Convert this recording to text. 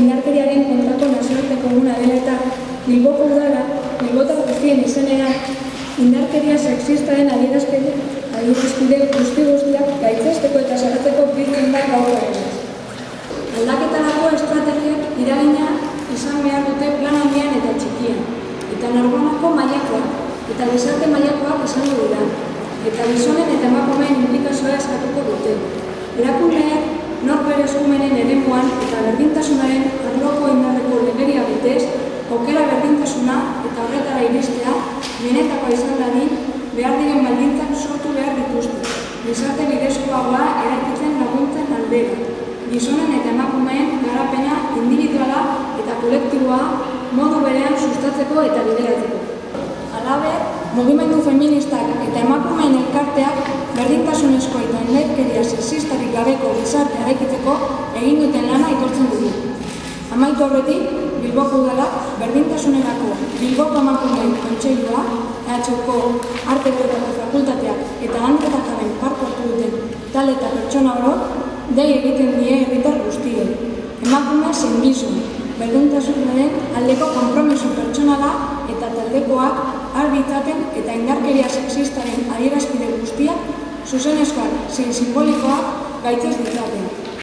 indarkeriaren kontrako nazioarteko eguna dela eta Bilboko udala, bilbotar guztien izenean, indarkeria sexistaren adierazpide guztiak gaitzesteko eta salatzeko biltzen da gaur egunez. Aldaketarako estrategiak iragina izan behar dute plan handian eta txikian, eta norbanako mailakoak eta gizarte mailakoak izango dira, eta gizonen eta emakumeen inplikazioa eskatuko dute. Erakundeak norbere eskumenen eremuan eta berdintasunaren arloko indarreko legeria betez, aukera berdintasuna eta horretara iristea benetakoa izan dadin behar diren baldintzak sortu behar dituzte. Gizarte bidezkoagoa eraikitzen laguntzen aldera. Gizonen eta emakumeen garapena individuala eta kolektiboa modu berean sustatzeko eta bideratzeko. Halaber, mugimendu feministak eta emakumeen elkarteak berdintasunezko eta indarkeria sexistarik gabeko gizarte eraikitzeko egin duten lana aitortzen dugu. Amaitu aurretik, Bilboko udalak berdintasunerako Bilboko emakumeen kontseilua, EHko arteko eta fakultateak eta hanketakaren parte hartu duten talde eta pertsona orok dei egiten die herritar guztiei. Emakume zein gizon, berdintasunaren aldeko konpromiso pertsonala eta taldekoak har ditzaten eta indarkeria sexistaren adierazpide guztiak zuzenezkoak zein simbolikoak gaitzez ditzaten.